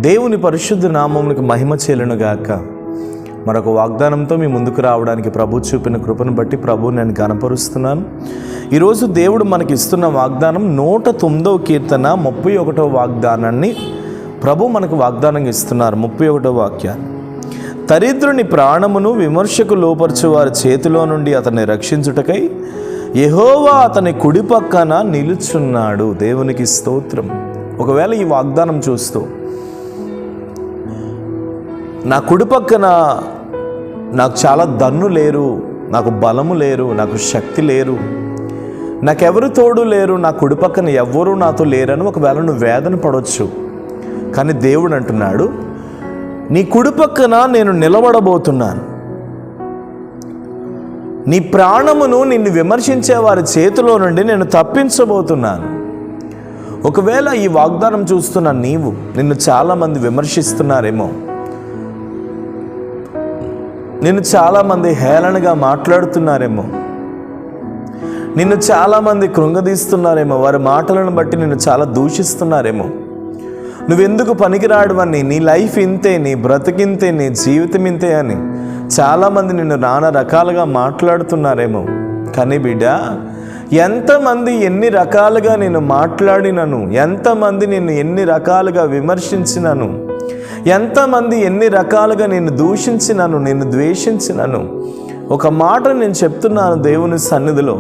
దేవుని పరిశుద్ధ నామములకు మహిమ చెల్లును గాక. మరొక వాగ్దానంతో మీ ముందుకు రావడానికి ప్రభు చూపిన కృపను బట్టి ప్రభువు నేను గణపరుస్తున్నాను. ఈరోజు దేవుడు మనకి ఇస్తున్న వాగ్దానం 109వ కీర్తన 31వ వాగ్దానాన్ని ప్రభు మనకు వాగ్దానంగా ఇస్తున్నారు. 31వ వాక్యాన్ని, దరిద్రుని ప్రాణమును విమర్శకు లోపరచు వారి చేతిలో నుండి అతన్ని రక్షించుటకై యెహోవా అతని కుడి పక్కన నిలుచున్నాడు. దేవునికి స్తోత్రం. ఒకవేళ ఈ వాగ్దానం చూస్తూ నా కుడి పక్కన నాకు చాలా దన్ను లేరు, నాకు బలము లేరు, నాకు శక్తి లేరు, నాకెవరు తోడు లేరు, నా కుడి పక్కన ఎవ్వరూ నాతో లేరని ఒకవేళ నువ్వు వేదన పడవచ్చు. కానీ దేవుడు అంటున్నాడు, నీ కుడి పక్కన నేను నిలబడబోతున్నాను. నీ ప్రాణమును నిన్ను విమర్శించే వారి చేతిలో నుండి నేను తప్పించబోతున్నాను. ఒకవేళ ఈ వాగ్దానం చూస్తున్న నీవు, నిన్ను చాలామంది విమర్శిస్తున్నారేమో, నిన్ను చాలామంది హేళనగా మాట్లాడుతున్నారేమో, నిన్ను చాలామంది కృంగదీస్తున్నారేమో, వారి మాటలను బట్టి నిన్ను చాలా దూషిస్తున్నారేమో, నువ్వెందుకు పనికిరాడువని, నీ లైఫ్ ఇంతే, నీ బ్రతికింతే, నీ జీవితం ఇంతే అని చాలామంది నిన్ను నానా రకాలుగా మాట్లాడుతున్నారేమో. కానీ బిడ్డ, ఎంతమంది ఎన్ని రకాలుగా నేను మాట్లాడినను, ఎంతమంది నిన్ను ఎన్ని రకాలుగా విమర్శించినను, ఎంతమంది ఎన్ని రకాలుగా నిన్ను దూషించినను, నిన్ను ద్వేషించినను, ఒక మాట నేను చెప్తున్నాను దేవుని సన్నిధిలో,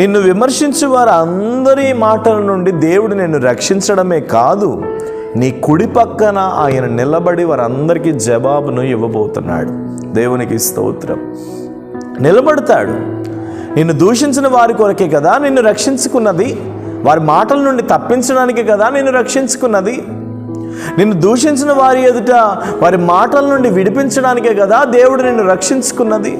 నిన్ను విమర్శించే వారు అందరి మాటల నుండి దేవుడు నిన్ను రక్షించడమే కాదు, నీ కుడి పక్కన ఆయన నిలబడి వారందరికీ జవాబును ఇవ్వబోతున్నాడు. దేవునికి స్తోత్రం. నిలబడతాడు. నిన్ను దూషించిన వారి కొరకే కదా నిన్ను రక్షించుకున్నది, వారి మాటల నుండి తప్పించడానికే కదా నిన్ను రక్షించుకున్నది, నిన్ను దూషించిన వారి ఎదుట వారి మాటల నుండి విడిపించడానికే కదా దేవుడు నిన్ను రక్షించుకున్నది,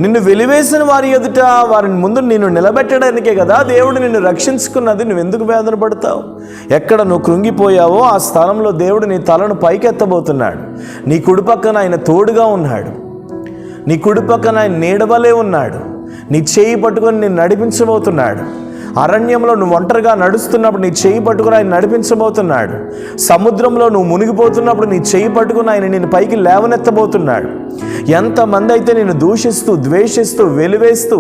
నిన్ను వెలివేసిన వారి ఎదుట వారిని ముందు నిన్ను నిలబెట్టడానికే కదా దేవుడు నిన్ను రక్షించుకున్నది. నువ్వెందుకు వేదన పడతావు? ఎక్కడ నువ్వు కృంగిపోయావో ఆ స్థలంలో దేవుడు నీ తలను పైకెత్తబోతున్నాడు. నీ కుడి పక్కన ఆయన తోడుగా ఉన్నాడు, నీ కుడి పక్కన ఆయన నీడవలే ఉన్నాడు, నీ చేయి పట్టుకొని నేను నడిపించబోతున్నాడు. అరణ్యంలో నువ్వు ఒంటరిగా నడుస్తున్నప్పుడు నీ చేయి పట్టుకుని ఆయన నడిపించబోతున్నాడు. సముద్రంలో నువ్వు మునిగిపోతున్నప్పుడు నీ చేయి పట్టుకుని ఆయన నేను పైకి లేవనెత్తబోతున్నాడు. ఎంతమంది అయితే నిన్ను దూషిస్తూ, ద్వేషిస్తూ, వెలివేస్తూ,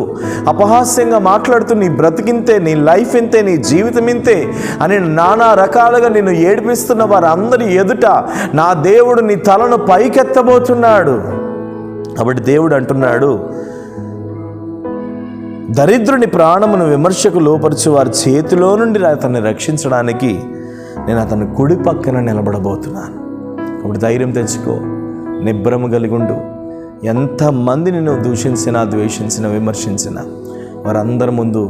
అపహాస్యంగా మాట్లాడుతూ నీ బ్రతికింతే, నీ లైఫ్ ఇంతే, నీ జీవితం ఇంతే అని నానా రకాలుగా నిన్ను ఏడిపిస్తున్న వారందరి ఎదుట నా దేవుడు నీ తలను పైకెత్తబోతున్నాడు. కాబట్టి దేవుడు అంటున్నాడు, దరిద్రుని ప్రాణమును విమర్శకు లోపరచు వారి చేతిలో నుండి అతన్ని రక్షించడానికి నేను అతని కుడి పక్కన నిలబడబోతున్నాను. కాబట్టి ధైర్యం తెచ్చుకో, నిబ్బరము కలిగుండు. ఎంతమంది నిన్ను దూషించినా, ద్వేషించినా, విమర్శించినా వారందరి ముందు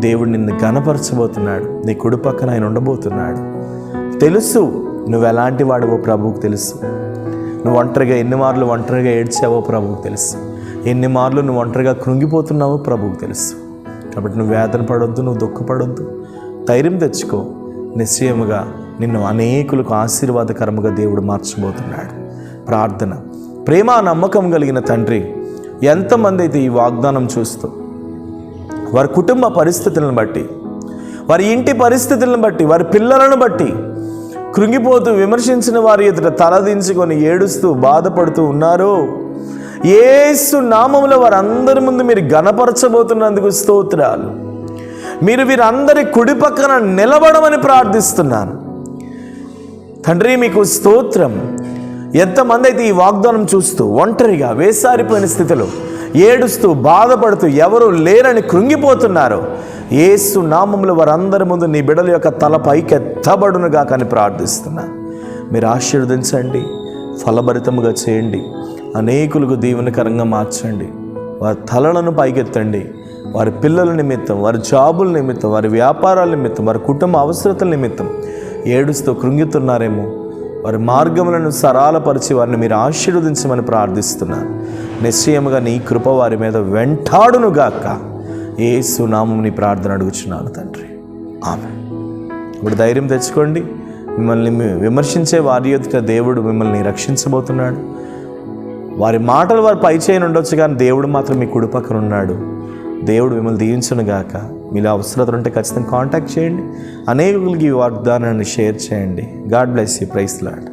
దేవుడు నిన్ను ఘనపరచబోతున్నాడు. నీ కుడి పక్కన ఆయన ఉండబోతున్నాడు. తెలుసు నువ్వు ఎలాంటి వాడివో ప్రభువుకు తెలుసు. నువ్వు ఎన్ని మార్లు ఒంటరిగా ఏడ్చావో ప్రభువుకు తెలుసు. ఎన్ని మార్లు నువ్వు ఒంటరిగా కృంగిపోతున్నావో ప్రభువుకు తెలుసు. కాబట్టి నువ్వు వేదన పడొద్దు, నువ్వు దుఃఖపడొద్దు. ధైర్యం తెచ్చుకో. నిశ్చయముగా నిన్ను అనేకులకు ఆశీర్వాదకరముగా దేవుడు మార్చబోతున్నాడు. ప్రార్థన. ప్రేమ నమ్మకం కలిగిన తండ్రి, ఎంతమంది అయితే ఈ వాగ్దానం చూస్తూ వారి కుటుంబ పరిస్థితులను బట్టి, వారి ఇంటి పరిస్థితులను బట్టి, వారి పిల్లలను బట్టి కృంగిపోతూ, విమర్శించిన వారి ఎదుట తలదించుకొని ఏడుస్తూ బాధపడుతూ ఉన్నారో, యేసు నామములో వారందరి ముందు మీరు ఘనపరచబోతున్నందుకు స్తోత్రాలు. మీరు వీరందరి కుడి పక్కన నిలబడమని ప్రార్థిస్తున్నాను తండ్రి. మీకు స్తోత్రం. ఎంతమంది అయితే ఈ వాగ్దానం చూస్తూ ఒంటరిగా వేసారిపోయిన స్థితిలో ఏడుస్తూ బాధపడుతూ ఎవరు లేరని కృంగిపోతున్నారో, యేసు నామములో వారందరి ముందు నీ బిడ్డల యొక్క తల పైకెత్తబడునుగా కానీ ప్రార్థిస్తున్నాను. మీరు ఆశీర్వదించండి, ఫలభరితముగా చేయండి, అనేకులకు దీవెనకరంగా మార్చండి. వారి తలలను పైకెత్తండి. వారి పిల్లల నిమిత్తం, వారి జాబుల నిమిత్తం, వారి వ్యాపారాల నిమిత్తం, వారి కుటుంబ అవసరతల నిమిత్తం ఏడుస్తూ కృంగుతున్నారేమో, వారి మార్గములను సరళపరిచి వారిని మీరు ఆశీర్వదించమని ప్రార్థిస్తున్నాను. నిశ్చయముగా నీ కృప వారి మీద వెంటాడునుగాక. యేసు నామమున నీ ప్రార్థన అడుగుచున్నాను తండ్రి, ఆమేన్. ఇప్పుడు ధైర్యం తెచ్చుకోండి. మిమ్మల్ని విమర్శించే వారి ఎదుట దేవుడు మిమ్మల్ని రక్షించబోతున్నాడు. వారి మాటలు వారి పై చేయని ఉండొచ్చు, కానీ దేవుడు మాత్రం మీ కుడి పక్కన ఉన్నాడు. దేవుడు మిమ్మల్ని దీవించును గాక. మీలో అవసరతలు ఉంటే ఖచ్చితంగా కాంటాక్ట్ చేయండి. అనేకులకి ఈ వాగ్దానాన్ని షేర్ చేయండి. God bless you. Praise lord.